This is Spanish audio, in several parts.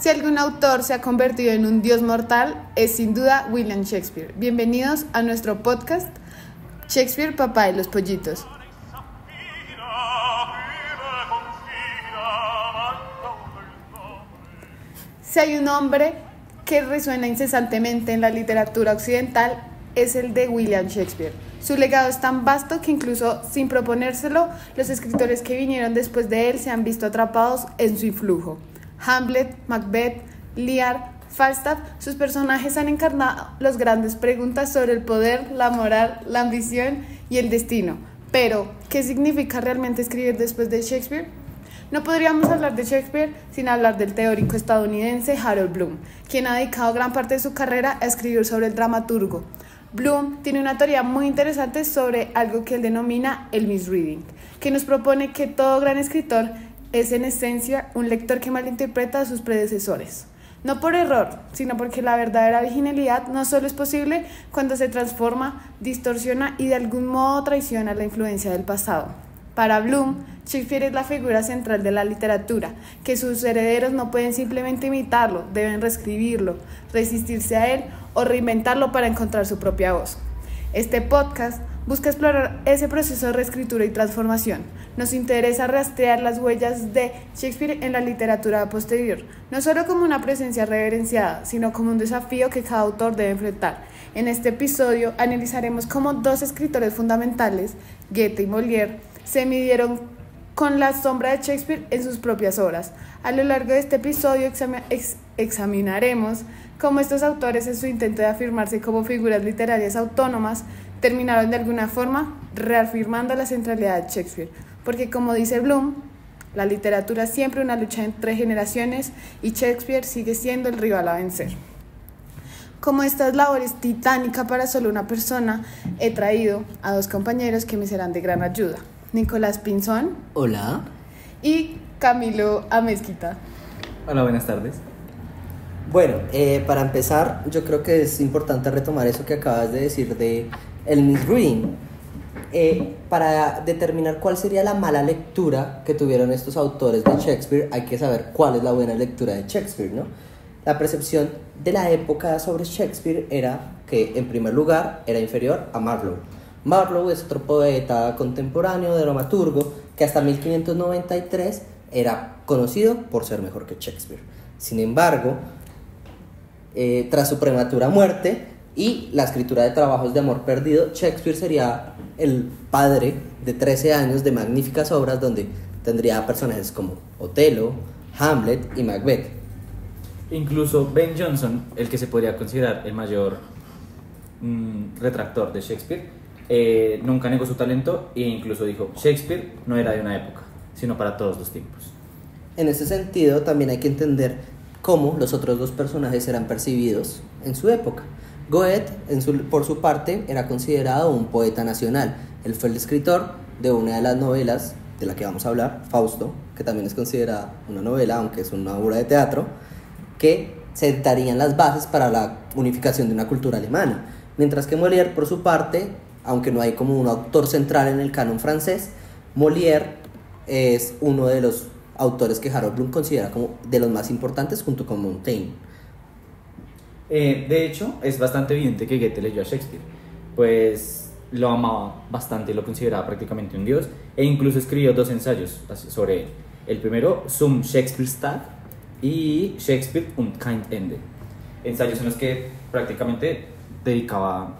Si algún autor se ha convertido en un dios mortal, es sin duda William Shakespeare. Bienvenidos a nuestro podcast Shakespeare, papá de los pollitos. Si hay un hombre que resuena incesantemente en la literatura occidental, es el de William Shakespeare. Su legado es tan vasto que incluso sin proponérselo, los escritores que vinieron después de él se han visto atrapados en su influjo. Hamlet, Macbeth, Lear, Falstaff, sus personajes han encarnado las grandes preguntas sobre el poder, la moral, la ambición y el destino. Pero, ¿qué significa realmente escribir después de Shakespeare? No podríamos hablar de Shakespeare sin hablar del teórico estadounidense Harold Bloom, quien ha dedicado gran parte de su carrera a escribir sobre el dramaturgo. Bloom tiene una teoría muy interesante sobre algo que él denomina el misreading, que nos propone que todo gran escritor es en esencia un lector que malinterpreta a sus predecesores. No por error, sino porque la verdadera originalidad no solo es posible cuando se transforma, distorsiona y de algún modo traiciona la influencia del pasado. Para Bloom, Shakespeare es la figura central de la literatura, que sus herederos no pueden simplemente imitarlo, deben reescribirlo, resistirse a él o reinventarlo para encontrar su propia voz. Este podcast busca explorar ese proceso de reescritura y transformación. Nos interesa rastrear las huellas de Shakespeare en la literatura posterior, no solo como una presencia reverenciada, sino como un desafío que cada autor debe enfrentar. En este episodio analizaremos cómo dos escritores fundamentales, Goethe y Molière, se midieron con la sombra de Shakespeare en sus propias obras. A lo largo de este episodio examinaremos cómo estos autores, en su intento de afirmarse como figuras literarias autónomas, terminaron de alguna forma reafirmando la centralidad de Shakespeare. Porque, como dice Bloom, la literatura es siempre una lucha entre generaciones y Shakespeare sigue siendo el rival a vencer. Como esta labor es titánica para solo una persona, he traído a dos compañeros que me serán de gran ayuda. Nicolás Pinzón. Hola. Y Camilo Amezquita. Hola, buenas tardes. Bueno, para empezar, yo creo que es importante retomar eso que acabas de decir de el misreading. Para determinar cuál sería la mala lectura que tuvieron estos autores de Shakespeare, hay que saber cuál es la buena lectura de Shakespeare, ¿no? La percepción de la época sobre Shakespeare era que, en primer lugar, era inferior a Marlowe. Marlowe es otro poeta contemporáneo, dramaturgo, que hasta 1593 era conocido por ser mejor que Shakespeare. Sin embargo, tras su prematura muerte y la escritura de trabajos de amor perdido, Shakespeare sería el padre de 13 años de magníficas obras donde tendría personajes como Otelo, Hamlet y Macbeth. Incluso Ben Jonson, el que se podría considerar el mayor retractor de Shakespeare, nunca negó su talento e incluso dijo: Shakespeare no era de una época, sino para todos los tiempos. En ese sentido, también hay que entender cómo los otros dos personajes eran percibidos en su época. Goethe, por su parte, era considerado un poeta nacional. Él fue el escritor de una de las novelas de la que vamos a hablar, Fausto, que también es considerada una novela, aunque es una obra de teatro, que sentarían las bases para la unificación de una cultura alemana. Mientras que Molière, por su parte, aunque no hay como un autor central en el canon francés, Molière es uno de los autores que Harold Bloom considera como de los más importantes junto con Montaigne. De hecho, es bastante evidente que Goethe leyó a Shakespeare, pues lo amaba bastante y lo consideraba prácticamente un dios, e incluso escribió dos ensayos sobre él. El primero, Zum Shakespeare y Shakespeare und kein Ende, ensayos en los que prácticamente dedicaba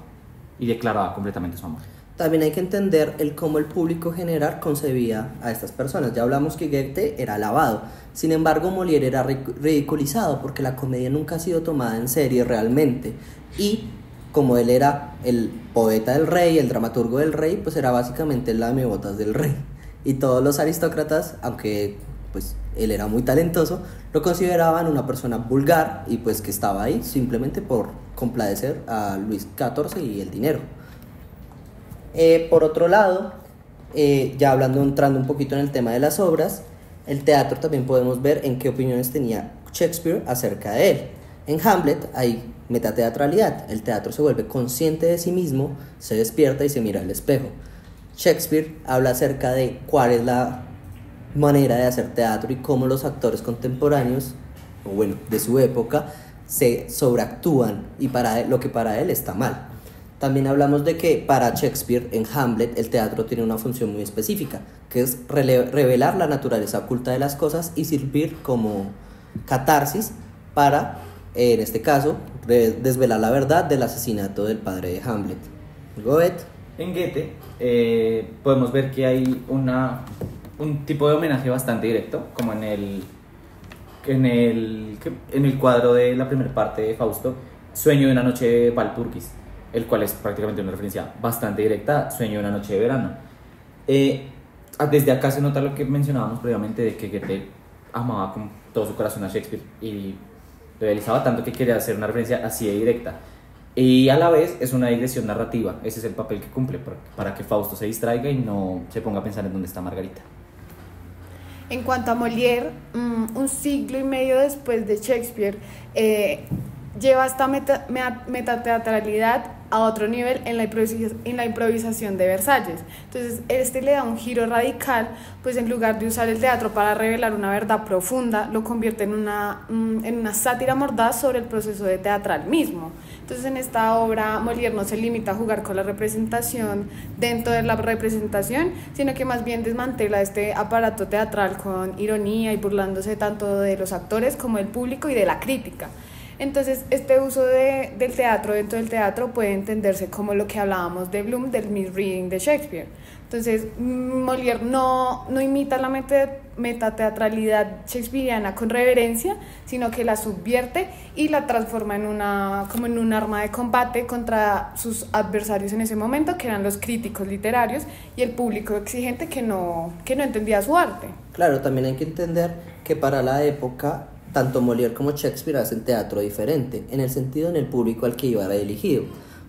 y declaraba completamente su amor. También hay que entender cómo el público general concebía a estas personas. Ya hablamos que Goethe era alabado, sin embargo Molière era ridiculizado porque la comedia nunca ha sido tomada en serio realmente, y como él era el poeta del rey, el dramaturgo del rey, pues era básicamente el lamebotas del rey, y todos los aristócratas, aunque pues él era muy talentoso, lo consideraban una persona vulgar y pues que estaba ahí simplemente por complacer a Luis XIV y el dinero. Por otro lado, ya entrando un poquito en el tema de las obras, el teatro también podemos ver en qué opiniones tenía Shakespeare acerca de él. En Hamlet hay metateatralidad, el teatro se vuelve consciente de sí mismo, se despierta y se mira al espejo. Shakespeare habla acerca de cuál es la manera de hacer teatro y cómo los actores contemporáneos o bueno, de su época, se sobreactúan y lo que para él está mal. También hablamos de que para Shakespeare en Hamlet el teatro tiene una función muy específica, que es revelar la naturaleza oculta de las cosas y servir como catarsis para, en este caso, desvelar la verdad del asesinato del padre de Hamlet. Goethe. En Goethe podemos ver que hay un tipo de homenaje bastante directo, como en el cuadro de la primera parte de Fausto, Sueño de una noche de Walpurgis, el cual es prácticamente una referencia bastante directa a Sueño de una noche de verano. Desde acá se nota lo que mencionábamos previamente, de que Goethe amaba con todo su corazón a Shakespeare y lo idealizaba tanto que quería hacer una referencia así de directa. Y a la vez es una digresión narrativa. Ese es el papel que cumple para que Fausto se distraiga y no se ponga a pensar en dónde está Margarita. En cuanto a Molière, un siglo y medio después de Shakespeare, lleva esta metateatralidad a otro nivel en la improvisación de Versalles. Entonces, le da un giro radical, pues en lugar de usar el teatro para revelar una verdad profunda, lo convierte en una sátira mordaz sobre el proceso de teatral mismo. Entonces, en esta obra, Molière no se limita a jugar con la representación dentro de la representación, sino que más bien desmantela este aparato teatral con ironía y burlándose tanto de los actores como del público y de la crítica. Entonces, este uso del teatro dentro del teatro puede entenderse como lo que hablábamos de Bloom, del misreading de Shakespeare. Entonces, Molière no imita la metateatralidad shakespeariana con reverencia, sino que la subvierte y la transforma como en un arma de combate contra sus adversarios en ese momento, que eran los críticos literarios y el público exigente que no entendía su arte. Claro, también hay que entender que para la época tanto Molière como Shakespeare hacen teatro diferente, en el sentido en el público al que iba dirigido.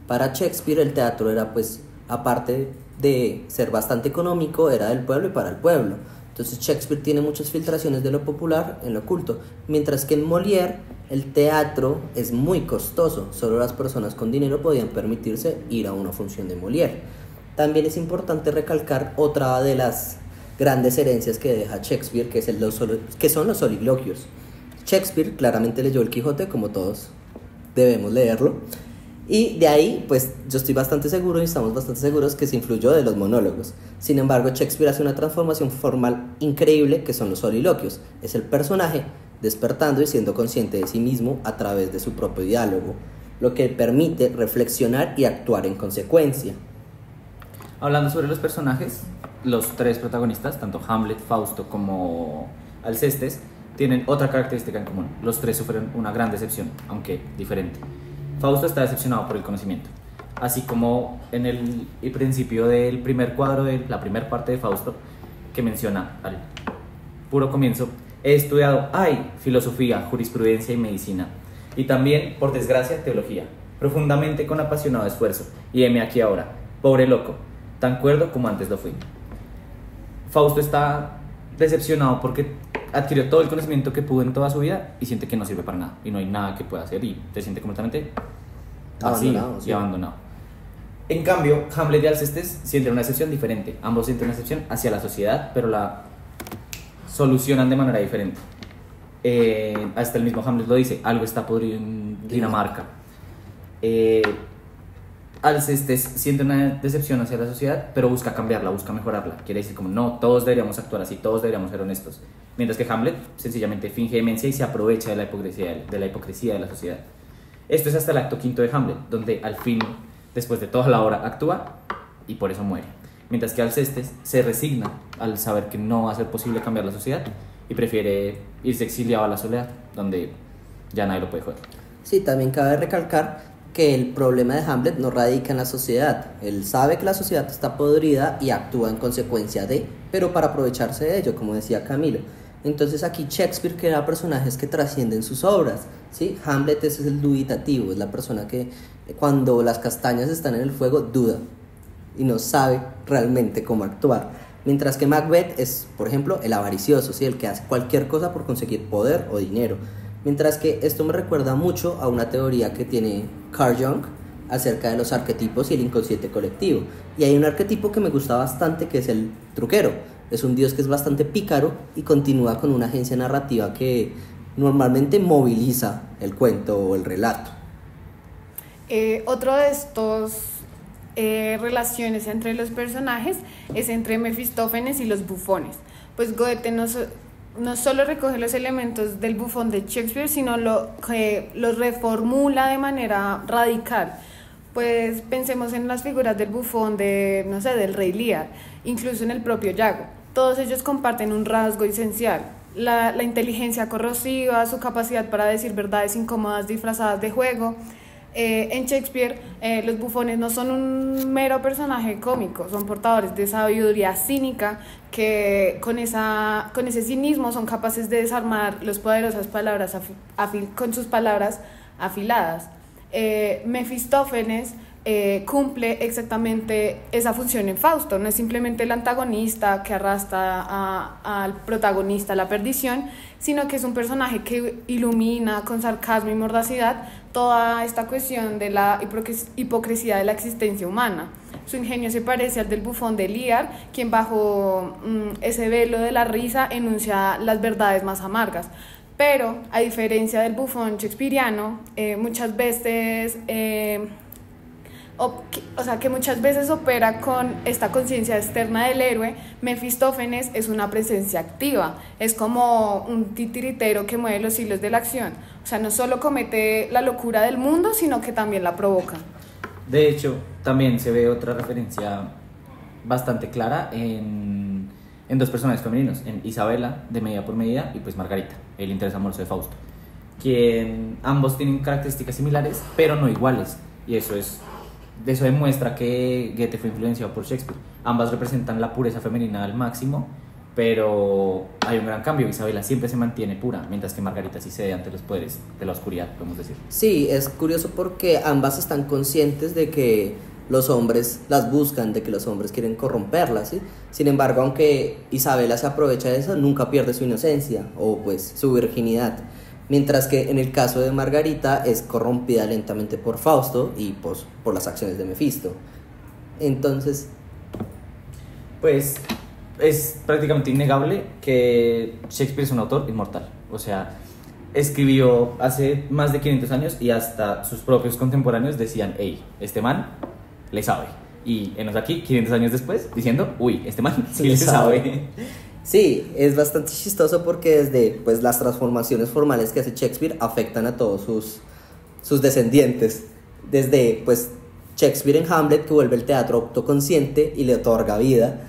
Para Shakespeare el teatro era, pues, aparte de ser bastante económico, era del pueblo y para el pueblo. Entonces Shakespeare tiene muchas filtraciones de lo popular en lo oculto, mientras que en Molière el teatro es muy costoso, solo las personas con dinero podían permitirse ir a una función de Molière. También es importante recalcar otra de las grandes herencias que deja Shakespeare, que son los soliloquios. Shakespeare claramente leyó El Quijote, como todos debemos leerlo, y de ahí, pues yo estoy bastante seguro y estamos bastante seguros que se influyó de los monólogos. Sin embargo, Shakespeare hace una transformación formal increíble, que son los soliloquios. Es el personaje despertando y siendo consciente de sí mismo a través de su propio diálogo, lo que permite reflexionar y actuar en consecuencia. Hablando sobre los personajes, los tres protagonistas, tanto Hamlet, Fausto como Alcestes, tienen otra característica en común. Los tres sufren una gran decepción, aunque diferente. Fausto está decepcionado por el conocimiento. Así como en el principio del primer cuadro de la primera parte de Fausto, que menciona al puro comienzo: he estudiado, filosofía, jurisprudencia y medicina, y también, por desgracia, teología, profundamente con apasionado esfuerzo, y heme aquí ahora, pobre loco, tan cuerdo como antes lo fui. Fausto está decepcionado porque adquirió todo el conocimiento que pudo en toda su vida y siente que no sirve para nada y no hay nada que pueda hacer y se siente completamente vacío y abandonado. En cambio, Hamlet y Alcestes sienten una decepción diferente. Ambos sienten una decepción hacia la sociedad, pero la solucionan de manera diferente. Hasta el mismo Hamlet lo dice: algo está podrido en Dinamarca. Alcestes siente una decepción hacia la sociedad, pero busca cambiarla, busca mejorarla. Quiere decir como, no, todos deberíamos actuar así, todos deberíamos ser honestos. Mientras que Hamlet sencillamente finge demencia y se aprovecha de la hipocresía de la sociedad. Esto es hasta el acto quinto de Hamlet, donde al fin, después de toda la obra, actúa y por eso muere. Mientras que Alcestes se resigna al saber que no va a ser posible cambiar la sociedad y prefiere irse exiliado a la soledad, donde ya nadie lo puede joder. Sí, también cabe recalcar que el problema de Hamlet no radica en la sociedad. Él sabe que la sociedad está podrida y actúa en consecuencia de, pero para aprovecharse de ello, como decía Camilo. Entonces aquí Shakespeare crea personajes que trascienden sus obras, ¿sí? Hamlet es el dubitativo, es la persona que cuando las castañas están en el fuego duda y no sabe realmente cómo actuar. Mientras que Macbeth es, por ejemplo, el avaricioso, ¿sí? El que hace cualquier cosa por conseguir poder o dinero. Mientras que esto me recuerda mucho a una teoría que tiene Carl Jung acerca de los arquetipos y el inconsciente colectivo. Y hay un arquetipo que me gusta bastante, que es el truquero. Es un dios que es bastante pícaro y continúa con una agencia narrativa que normalmente moviliza el cuento o el relato. Otro de estos relaciones entre los personajes es entre Mefistófeles y los bufones. Pues Goethe no solo recoge los elementos del bufón de Shakespeare, sino los reformula de manera radical. Pues pensemos en las figuras del bufón del rey Lear, incluso en el propio Yago. Todos ellos comparten un rasgo esencial: la inteligencia corrosiva, su capacidad para decir verdades incómodas disfrazadas de juego. En Shakespeare, los bufones no son un mero personaje cómico, son portadores de sabiduría cínica que con ese cinismo son capaces de desarmar las poderosas palabras con sus palabras afiladas. Mefistófeles cumple exactamente esa función en Fausto. No es simplemente el antagonista que arrastra al protagonista a la perdición, sino que es un personaje que ilumina con sarcasmo y mordacidad toda esta cuestión de la hipocresía de la existencia humana. Su ingenio se parece al del bufón de Lear, quien bajo ese velo de la risa enuncia las verdades más amargas. Pero, a diferencia del bufón shakespeariano, muchas veces opera con esta conciencia externa del héroe, Mefistófeles es una presencia activa, es como un titiritero que mueve los hilos de la acción. O sea, no solo comete la locura del mundo, sino que también la provoca. De hecho, también se ve otra referencia bastante clara en dos personajes femeninos, en Isabela, de Medida por Medida, y pues Margarita, el interés amoroso de Fausto, quien ambos tienen características similares, pero no iguales, y eso demuestra que Goethe fue influenciado por Shakespeare. Ambas representan la pureza femenina al máximo, pero hay un gran cambio. Isabela siempre se mantiene pura, mientras que Margarita sí cede ante los poderes de la oscuridad, podemos decir. Sí, es curioso porque ambas están conscientes de que los hombres las buscan, de que los hombres quieren corromperlas, ¿sí? Sin embargo, aunque Isabela se aprovecha de eso, nunca pierde su inocencia o pues su virginidad. Mientras que en el caso de Margarita es corrompida lentamente por Fausto y pues, por las acciones de Mefisto. Entonces, pues es prácticamente innegable que Shakespeare es un autor inmortal. O sea, escribió hace más de 500 años y hasta sus propios contemporáneos decían: hey, este man le sabe. Y enos aquí, 500 años después, diciendo: uy, este man sí le sabe. Sí, es bastante chistoso porque desde pues, las transformaciones formales que hace Shakespeare afectan a todos sus descendientes. Desde pues, Shakespeare en Hamlet, que vuelve el teatro autoconsciente y le otorga vida.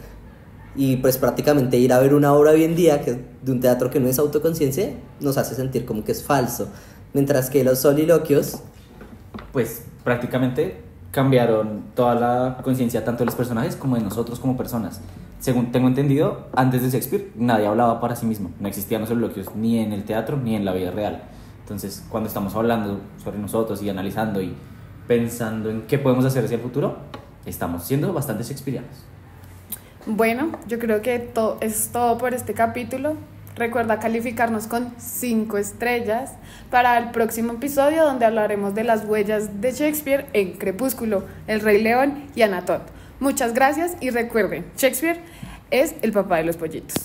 Y pues prácticamente ir a ver una obra hoy en día que de un teatro que no es autoconciencia nos hace sentir como que es falso. Mientras que los soliloquios, pues prácticamente cambiaron toda la conciencia tanto de los personajes como de nosotros como personas. Según tengo entendido, antes de Shakespeare nadie hablaba para sí mismo. No existían los soliloquios ni en el teatro ni en la vida real. Entonces, cuando estamos hablando sobre nosotros y analizando y pensando en qué podemos hacer hacia el futuro, estamos siendo bastante shakespearianos. Bueno, yo creo que es todo por este capítulo. Recuerda calificarnos con 5 estrellas para el próximo episodio, donde hablaremos de las huellas de Shakespeare en Crepúsculo, El Rey León y Anatole. Muchas gracias y recuerden, Shakespeare es el papá de los pollitos.